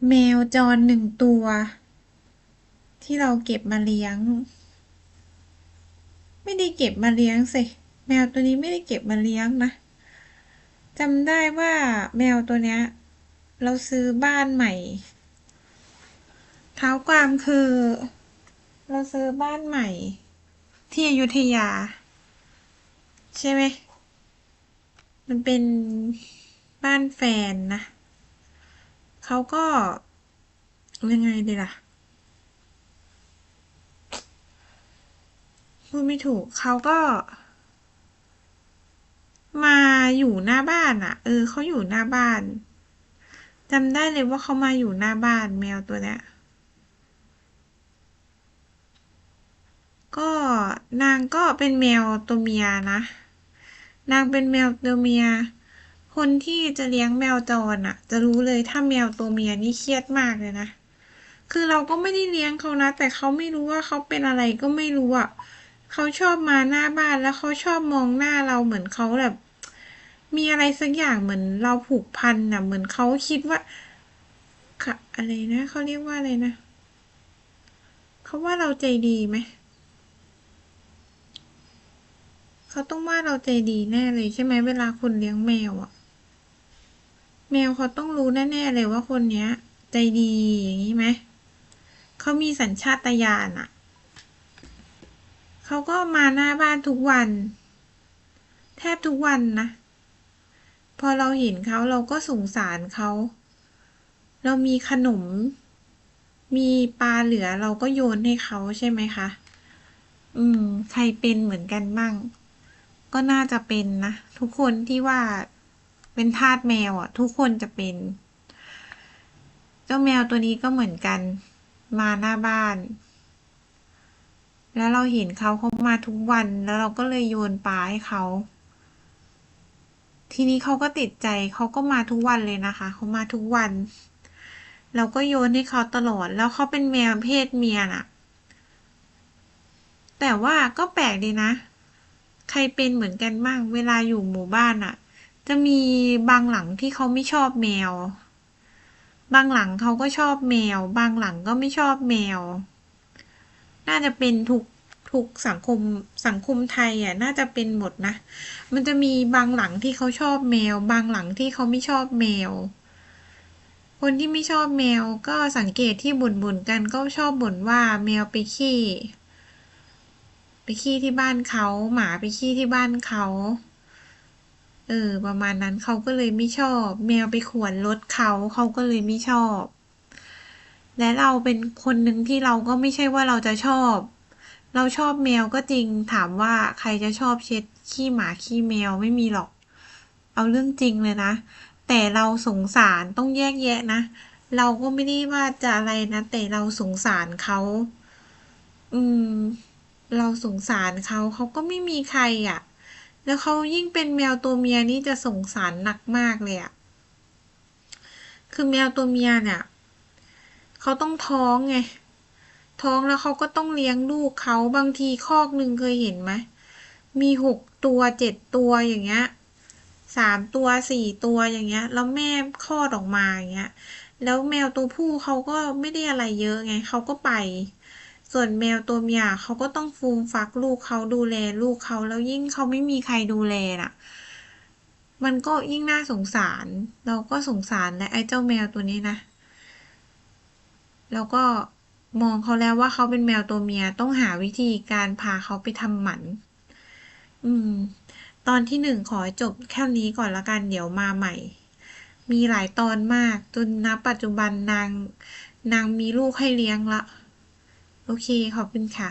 แมวจร1 ตัวที่เราเก็บมาเลี้ยงไม่ได้เก็บมาเลี้ยงสิแมวตัวนี้ไม่ได้เก็บมาเลี้ยงนะจำได้ว่าแมวตัวเนี้ยเราซื้อบ้านใหม่เท้าความคือเราซื้อบ้านใหม่ที่อยุธยาใช่ไหมมันเป็นบ้านแฟนนะเขาก็ยังไงดีล่ะพูดไม่ถูกเขาก็มาอยู่หน้าบ้านอ่ะเขาอยู่หน้าบ้าน จำได้เลยว่าเขามาอยู่หน้าบ้านแมวตัวเนี้ยก็นางก็เป็นแมวตัวเมียนะนางเป็นแมวตัวเมียคนที่จะเลี้ยงแมวจรอ่ะจะรู้เลยถ้าแมวตัวเมียนี่เครียดมากเลยนะคือเราก็ไม่ได้เลี้ยงเขานะแต่เขาไม่รู้ว่าเขาเป็นอะไรก็ไม่รู้อ่ะเขาชอบมาหน้าบ้านแล้วเขาชอบมองหน้าเราเหมือนเขาแบบมีอะไรสักอย่างเหมือนเราผูกพันอ่ะเหมือนเขาคิดว่าค่ะอะไรนะเขาเรียกว่าอะไรนะเขาว่าเราใจดีไหม เขาต้องว่าเราใจดีแน่เลยใช่ไหมเวลาคนเลี้ยงแมวอ่ะแมวเขาต้องรู้แน่ๆเลยว่าคนเนี้ยใจดีอย่างนี้ไหมเขามีสัญชาตญาณอ่ะเขาก็มาหน้าบ้านทุกวันแทบทุกวันนะพอเราเห็นเขาเราก็สงสารเขาเรามีขนมมีปลาเหลือเราก็โยนให้เขาใช่ไหมคะใครเป็นเหมือนกันบ้างก็น่าจะเป็นนะทุกคนที่ว่าเป็นทาสแมวอ่ะทุกคนจะเป็น เจ้าแมวตัวนี้ก็เหมือนกันมาหน้าบ้านแล้วเราเห็นเขามาทุกวันแล้วเราก็เลยโยนปลาให้เขาทีนี้เขาก็ติดใจเขาก็มาทุกวันเลยนะคะเขามาทุกวันเราก็โยนให้เขาตลอดแล้วเขาเป็นแมวเพศเมียน่ะแต่ว่าก็แปลกดีนะใครเป็นเหมือนกันบ้างเวลาอยู่หมู่บ้านอ่ะจะมีบางหลังที่เขาไม่ชอบแมวบางหลังเขาก็ชอบแมวบางหลังก็ไม่ชอบแมว น่าจะเป็นทุกสังคมไทยอ่ะน่าจะเป็นหมดนะมันจะมีบางหลังที่เขาชอบแมวบางหลังที่เขาไม่ชอบแมวคนที่ไม่ชอบแมวก็สังเกตที่บ่นกันก็ชอบบ่นว่าแมวไปขี้ที่บ้านเขาหมาไปขี้ที่บ้านเขาประมาณนั้นเขาก็เลยไม่ชอบแมวไปข่วนรถเขาก็เลยไม่ชอบและเราเป็นคนหนึ่งที่เราก็ไม่ใช่ว่าเราจะชอบ เราชอบแมวก็จริงถามว่าใครจะชอบเช็ดขี้หมาขี้แมวไม่มีหรอกเอาเรื่องจริงเลยนะแต่เราสงสารต้องแยกแยะนะเราก็ไม่ได้ว่าจะอะไรนะแต่เราสงสารเขาอืมเราสงสารเขาก็ไม่มีใครอ่ะแล้วเขายิ่งเป็นแมวตัวเมียนี่จะสงสารหนักมากเลยอ่ะคือแมวตัวเมียเนี่ยเขาต้องท้องไงท้องแล้วเขาก็ต้องเลี้ยงลูกเขาบางทีคอกหนึ่งเคยเห็นไหม มี6 ตัว7 ตัวอย่างเงี้ย3 ตัว4 ตัวอย่างเงี้ยแล้วแม่คลอดออกมาอย่างเงี้ยแล้วแมวตัวผู้เขาก็ไม่ได้อะไรเยอะไงเขาก็ไปส่วนแมวตัวเมียเขาก็ต้องฟูมฟักลูกเขาดูแลลูกเขาแล้วยิ่งเขาไม่มีใครดูแลน่ะมันก็ยิ่งน่าสงสารเราก็สงสารและไอ้เจ้าแมวตัวนี้นะแล้วก็มองเขาแล้วว่าเขาเป็นแมวตัวเมียต้องหาวิธีการพาเขาไปทำหมัน อืมตอนที่1ขอจบแค่นี้ก่อนละกันเดี๋ยวมาใหม่มีหลายตอนมากจนณปัจจุบันนางมีลูกให้เลี้ยงละโอเคขอบคุณค่ะ